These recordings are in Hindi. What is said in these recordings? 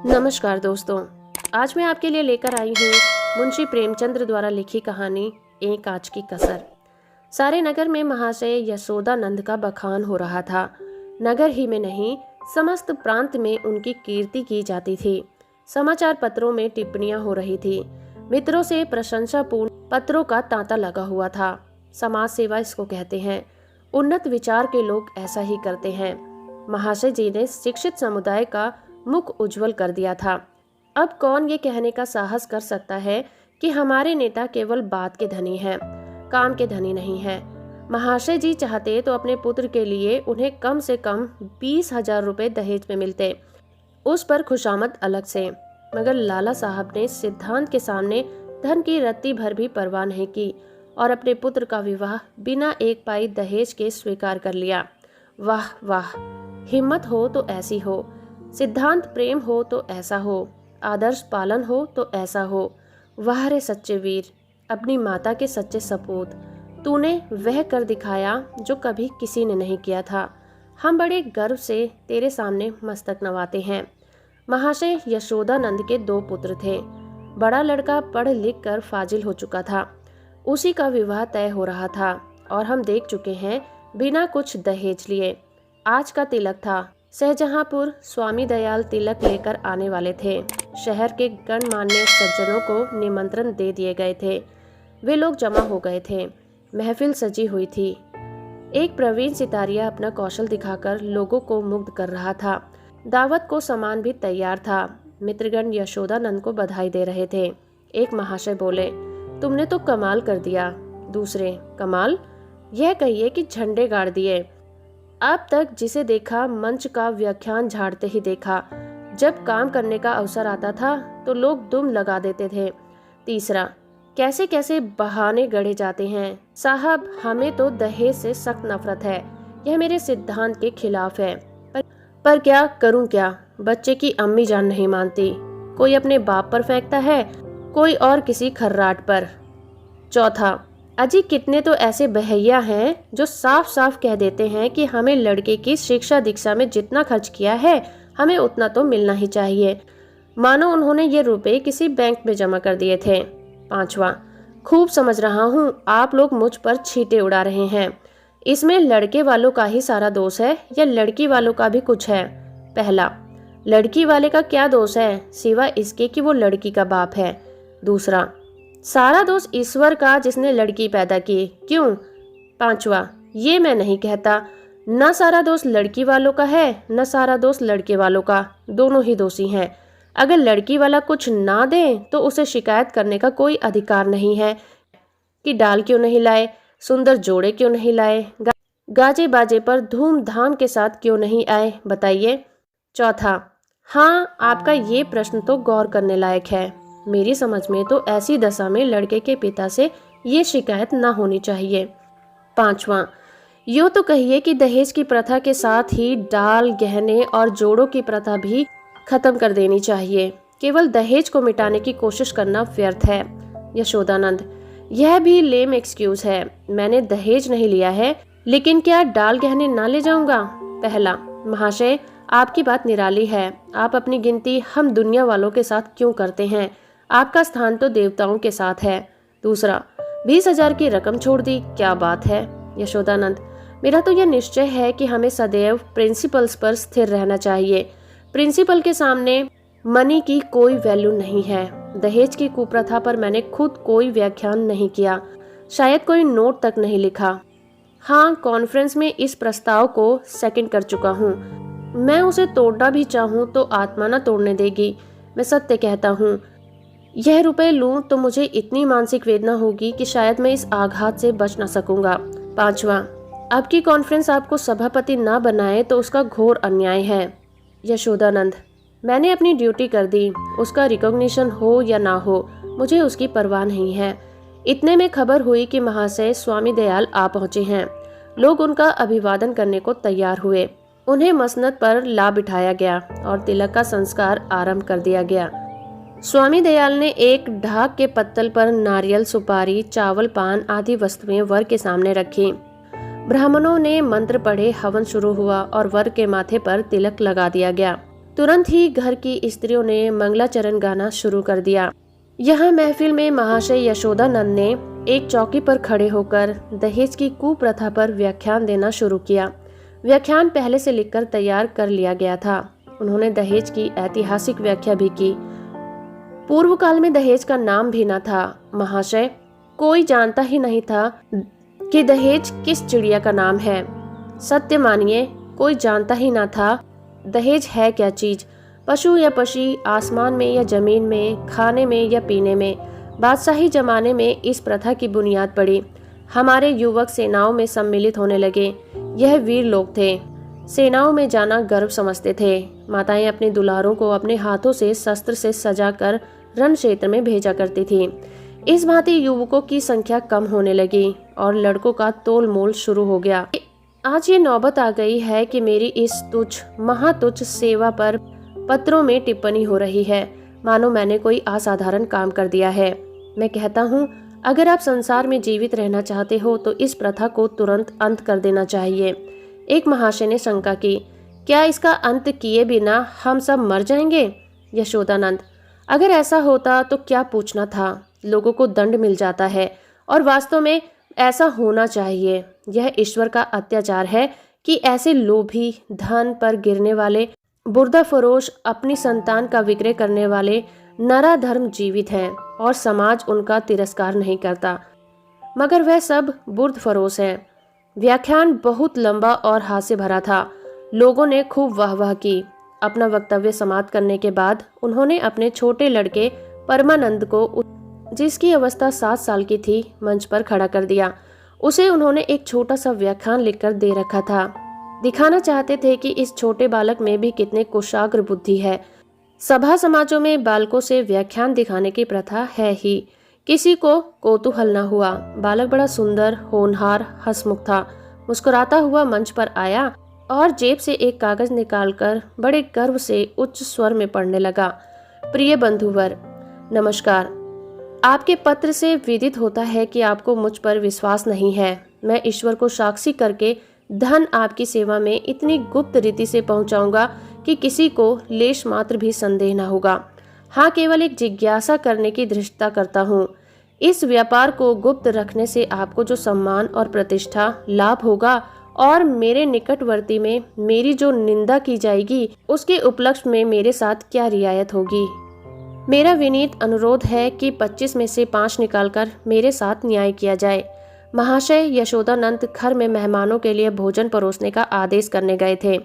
नमस्कार दोस्तों, आज मैं आपके लिए लेकर आई हूँ मुंशी प्रेमचंद्र द्वारा लिखी कहानी एक आँच की कसर। सारे नगर में महाशय यशोदानंद का बखान हो रहा था। नगर ही में नहीं, समस्त प्रांत में उनकी कीर्ति की जाती थी। समाचार पत्रों में टिप्पणियां हो रही थी। मित्रों से प्रशंसापूर्ण पत्रों का तांता लगा हुआ था। समाज सेवा इसको कहते हैं। उन्नत विचार के लोग ऐसा ही करते हैं। महाशय जी ने शिक्षित समुदाय का मुख उज्जवल कर दिया था। अब कौन ये कहने का साहस कर सकता है कि हमारे नेता केवल बात के धनी हैं, काम के धनी नहीं हैं। महाशय जी चाहते तो अपने पुत्र के लिए उन्हें कम से कम 20,000 रुपए दहेज में मिलते, उस पर खुशामद अलग से। मगर लाला साहब ने सिद्धांत के सामने धन की रत्ती भर भी परवाह नहीं की और अपने पुत्र का विवाह बिना एक पाई दहेज के स्वीकार कर लिया। वाह वाह, हिम्मत हो तो ऐसी हो, सिद्धांत प्रेम हो तो ऐसा हो, आदर्श पालन हो तो ऐसा हो। वाह रे सच्चे वीर, अपनी माता के सच्चे सपूत, तूने वह कर दिखाया जो कभी किसी ने नहीं किया था। हम बड़े गर्व से तेरे सामने मस्तक नवाते हैं। महाशय यशोदानंद के 2 पुत्र थे। बड़ा लड़का पढ़ लिख कर फाजिल हो चुका था, उसी का विवाह तय हो रहा था और हम देख चुके हैं बिना कुछ दहेज लिए। आज का तिलक था। शाहजहांपुर स्वामी दयाल तिलक लेकर आने वाले थे। शहर के गणमान्य सज्जनों को निमंत्रण दे दिए गए थे। वे लोग जमा हो गए थे। महफिल सजी हुई थी। एक प्रवीण सितारिया अपना कौशल दिखाकर लोगों को मुग्ध कर रहा था। दावत को सामान भी तैयार था। मित्रगण यशोदानंद को बधाई दे रहे थे। एक महाशय बोले, तुमने तो कमाल कर दिया। दूसरे, कमाल? यह कहिए कि झंडे गाड़ दिए। अब तक जिसे देखा मंच का व्याख्यान झाड़ते ही देखा। जब काम करने का अवसर आता था तो लोग दुम लगा देते थे। तीसरा, कैसे कैसे बहाने गढ़े जाते हैं। साहब, हमें तो दहेज से सख्त नफरत है। यह मेरे सिद्धांत के खिलाफ है। पर क्या करूं क्या? बच्चे की अम्मी जान नहीं मानती। कोई अपने बाप पर फेंकता है, कोई और किसी खर्राट पर। चौथा, अजी कितने तो ऐसे बहैया हैं जो साफ साफ कह देते हैं कि हमें लड़के की शिक्षा दीक्षा में जितना खर्च किया है हमें उतना तो मिलना ही चाहिए, मानो उन्होंने ये रुपए किसी बैंक में जमा कर दिए थे। पांचवा, खूब समझ रहा हूँ आप लोग मुझ पर छींटे उड़ा रहे हैं। इसमें लड़के वालों का ही सारा दोष है या लड़की वालों का भी कुछ है? पहला, लड़की वाले का क्या दोष है सिवा इसके कि वो लड़की का बाप है। दूसरा, सारा दोष ईश्वर का जिसने लड़की पैदा की। क्यों? पांचवा, ये मैं नहीं कहता। न सारा दोष लड़की वालों का है न सारा दोष लड़के वालों का, दोनों ही दोषी हैं। अगर लड़की वाला कुछ ना दे तो उसे शिकायत करने का कोई अधिकार नहीं है कि डाल क्यों नहीं लाए, सुंदर जोड़े क्यों नहीं लाए, गाजे बाजे पर धूमधाम के साथ क्यों नहीं आए, बताइए। चौथा, हाँ, आपका ये प्रश्न तो गौर करने लायक है। मेरी समझ में तो ऐसी दशा में लड़के के पिता से ये शिकायत ना होनी चाहिए। पांचवा, यूँ तो कहिए कि दहेज की प्रथा के साथ ही डाल, गहने और जोड़ों की प्रथा भी खत्म कर देनी चाहिए। केवल दहेज को मिटाने की कोशिश करना व्यर्थ है। यशोदानंद, यह भी लेम एक्सक्यूज है। मैंने दहेज नहीं लिया है, लेकिन क्या डाल गहने ना ले जाऊंगा? पहला, महाशय आपकी बात निराली है। आप अपनी गिनती हम दुनिया वालों के साथ क्यों करते हैं? आपका स्थान तो देवताओं के साथ है। दूसरा, 20,000 की रकम छोड़ दी, क्या बात है? यशोदानंद, मेरा तो यह निश्चय है कि हमें सदैव प्रिंसिपल्स पर स्थिर रहना चाहिए। प्रिंसिपल के सामने मनी की कोई वैल्यू नहीं है। दहेज की कुप्रथा पर मैंने खुद कोई व्याख्यान नहीं किया, शायद कोई नोट तक नहीं लिखा। हाँ, कॉन्फ्रेंस में इस प्रस्ताव को सेकंड कर चुका हूँ। मैं उसे तोड़ना भी चाहूँ तो आत्मा न तोड़ने देगी। मैं सत्य कहता हूँ, यह रुपए लूं तो मुझे इतनी मानसिक वेदना होगी कि शायद मैं इस आघात से बच न सकूंगा। पांचवा, अब की कॉन्फ्रेंस आपको सभापति ना बनाए तो उसका घोर अन्याय है। यशोदानंद, मैंने अपनी ड्यूटी कर दी, उसका रिकॉग्निशन हो या ना हो मुझे उसकी परवाह नहीं है। इतने में खबर हुई कि महाशय स्वामी दयाल आ पहुंचे हैं। लोग उनका अभिवादन करने को तैयार हुए। उन्हें मसनद पर ला बिठाया गया और तिलक का संस्कार आरंभ कर दिया गया। स्वामी दयाल ने एक ढाक के पत्तल पर नारियल, सुपारी, चावल, पान आदि वस्तुएं वर के सामने रखी। ब्राह्मणों ने मंत्र पढ़े, हवन शुरू हुआ और वर के माथे पर तिलक लगा दिया गया। तुरंत ही घर की स्त्रियों ने मंगलाचरण गाना शुरू कर दिया। यहाँ महफिल में महाशय यशोदानंद ने एक चौकी पर खड़े होकर दहेज की कुप्रथा पर व्याख्यान देना शुरू किया। व्याख्यान पहले से लिखकर तैयार कर लिया गया था। उन्होंने दहेज की ऐतिहासिक व्याख्या भी की। पूर्व काल में दहेज का नाम भी न था महाशय। कोई जानता ही नहीं था कि दहेज किस चिड़िया का नाम है। सत्य मानिए, कोई जानता ही न था दहेज है क्या चीज। पशु या पक्षी, आसमान में या जमीन में, खाने में या पीने में। बादशाही जमाने में इस प्रथा की बुनियाद पड़ी। हमारे युवक सेनाओं में सम्मिलित होने लगे। यह वीर लोग थे। सेनाओं में जाना गर्व समझते थे। माताएं अपने दुल्हारों को अपने हाथों से शस्त्र से सजाकर रण क्षेत्र में भेजा करती थी। इस भांति युवकों की संख्या कम होने लगी और लड़कों का तोल मोल शुरू हो गया। आज ये नौबत आ गई है कि मेरी इस तुच्छ महातुच्छ सेवा पर पत्रों में टिप्पणी हो रही है, मानो मैंने कोई असाधारण काम कर दिया है। मैं कहता हूँ, अगर आप संसार में जीवित रहना चाहते हो तो इस प्रथा को तुरंत अंत कर देना चाहिए। एक महाशय ने शंका की, क्या इसका अंत किए बिना हम सब मर जाएंगे? यशोदानंद, अगर ऐसा होता तो क्या पूछना था, लोगों को दंड मिल जाता है और वास्तव में ऐसा होना चाहिए। यह ईश्वर का अत्याचार है कि ऐसे लोभी, धन पर गिरने वाले, बुर्दा फरोश, अपनी संतान का विक्रय करने वाले नराधर्म जीवित हैं और समाज उनका तिरस्कार नहीं करता, मगर वह सब बुर्द फरोश हैं। व्याख्यान बहुत लंबा और हास्य भरा था। लोगों ने खूब वाहवाह की। अपना वक्तव्य समाप्त करने के बाद उन्होंने अपने छोटे लड़के परमानंद को, जिसकी अवस्था 7 साल की थी, मंच पर खड़ा कर दिया। उसे उन्होंने एक छोटा सा व्याख्यान लिखकर दे रखा था। दिखाना चाहते थे कि इस छोटे बालक में भी कितने कुशाग्र बुद्धि है। सभा समाजों में बालकों से व्याख्यान दिखाने की प्रथा है ही। किसी को कौतूहल न हुआ। बालक बड़ा सुंदर, होनहार, हंसमुख था। मुस्कुराता हुआ मंच पर आया और जेब से एक कागज निकालकर बड़े गर्व से उच्च स्वर में पढ़ने लगा। प्रिय बंधुवर, नमस्कार। आपके पत्र से विदित होता है कि आपको मुझ पर विश्वास नहीं है। मैं ईश्वर को साक्षी करके धन आपकी सेवा में इतनी गुप्त रीति से पहुंचाऊंगा कि किसी को लेश मात्र भी संदेह न होगा। हाँ, केवल एक जिज्ञासा करने की धृष्टता करता हूँ। इस व्यापार को गुप्त रखने से आपको जो सम्मान और प्रतिष्ठा लाभ होगा और मेरे निकटवर्ती में मेरी जो निंदा की जाएगी, उसके उपलक्ष्य में मेरे साथ क्या रियायत होगी। मेरा विनीत अनुरोध है कि 25 में से 5 निकालकर मेरे साथ न्याय किया जाए। महाशय यशोदानंद घर में मेहमानों के लिए भोजन परोसने का आदेश करने गए थे।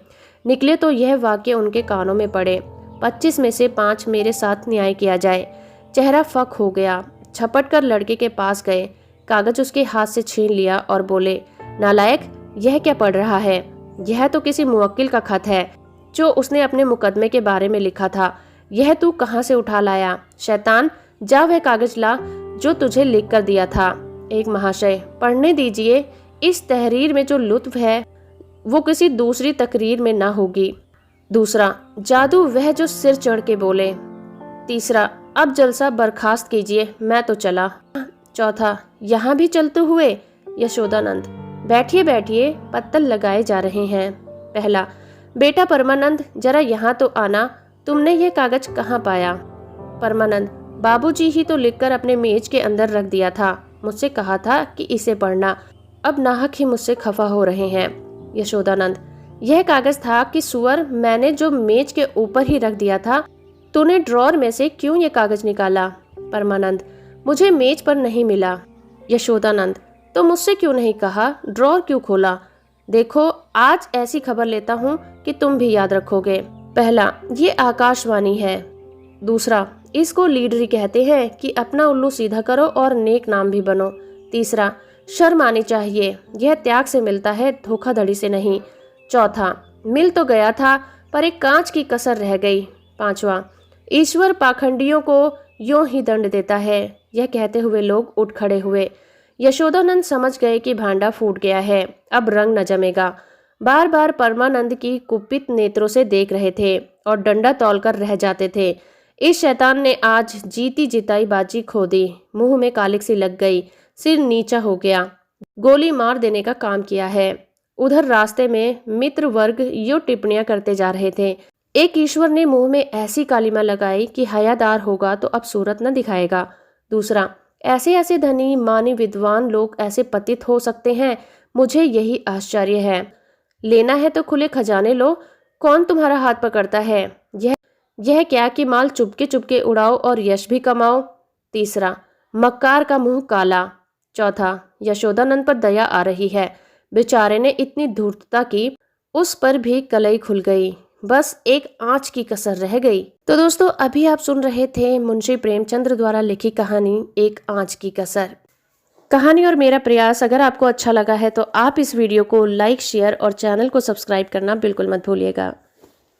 निकले तो यह वाक्य उनके कानों में पड़े, 25 में से 5 मेरे साथ न्याय किया जाए। चेहरा फक हो गया। झपट कर लड़के के पास गए, कागज उसके हाथ से छीन लिया और बोले, नालायक, यह क्या पढ़ रहा है? यह तो किसी मुवक्किल का खत है जो उसने अपने मुकदमे के बारे में लिखा था। यह तू कहाँ से उठा लाया? शैतान, जा वह कागज ला जो तुझे लिख कर दिया था। एक महाशय, पढ़ने दीजिए। इस तहरीर में जो लुत्फ है वो किसी दूसरी तकरीर में ना होगी। दूसरा, जादू वह जो सिर चढ़ के बोले। तीसरा, अब जलसा बर्खास्त कीजिए, मैं तो चला। चौथा, यहाँ भी चलते हुए? यशोदानंद, बैठिए बैठिए, पत्तल लगाए जा रहे हैं। पहला, बेटा परमानंद, जरा यहाँ तो आना। तुमने ये कागज कहाँ पाया? परमानंद, बाबूजी ही तो लिखकर अपने मेज के अंदर रख दिया था। मुझसे कहा था कि इसे पढ़ना। अब नाहक ही मुझसे खफा हो रहे हैं। यशोदानंद, यह कागज था कि सुअर, मैंने जो मेज के ऊपर ही रख दिया था। तूने ड्रॉर में से क्यों ये कागज निकाला? परमानंद, मुझे मेज पर नहीं मिला। यशोदानंद, तो मुझसे क्यों नहीं कहा? ड्रॉर क्यों खोला? देखो, आज ऐसी खबर लेता हूँ कि तुम भी याद रखोगे। पहला, ये आकाशवाणी है। दूसरा, इसको लीडरी कहते हैं कि अपना उल्लू सीधा करो और नेक नाम भी बनो। तीसरा, शर्म आनी चाहिए, यह त्याग से मिलता है, धोखाधड़ी से नहीं। चौथा, मिल तो गया था पर एक कांच की कसर रह गई। पांचवा, ईश्वर पाखंडियों को यूं ही दंड देता है। यह कहते हुए लोग उठ खड़े हुए। यशोदानंद समझ गए कि भांडा फूट गया है, अब रंग न जमेगा। बार बार परमानंद की कुपित नेत्रों से देख रहे थे और डंडा तौलकर रह जाते थे। इस शैतान ने आज जीती जिताई बाजी खो दी। मुंह में कालिक सी लग गई, सिर नीचा हो गया, गोली मार देने का काम किया है। उधर रास्ते में मित्र वर्ग यूं टिप्पणियां करते जा रहे थे, एक ईश्वर ने मुंह में ऐसी कालिमा लगाई कि हयादार होगा तो अब सूरत न दिखाएगा। दूसरा, ऐसे ऐसे धनी मानी विद्वान लोग ऐसे पतित हो सकते हैं, मुझे यही आश्चर्य है। लेना है तो खुले खजाने लो, कौन तुम्हारा हाथ पकड़ता है। यह क्या कि माल चुपके चुपके उड़ाओ और यश भी कमाओ। तीसरा, मक्कार का मुंह काला। चौथा, यशोदानंद पर दया आ रही है, बेचारे ने इतनी धूर्तता की, उस पर भी कलई खुल गई, बस एक आंच की कसर रह गई। तो दोस्तों, अभी आप सुन रहे थे मुंशी प्रेमचंद्र द्वारा लिखी कहानी एक आंच की कसर। कहानी और मेरा प्रयास अगर आपको अच्छा लगा है तो आप इस वीडियो को लाइक, शेयर और चैनल को सब्सक्राइब करना बिल्कुल मत भूलिएगा।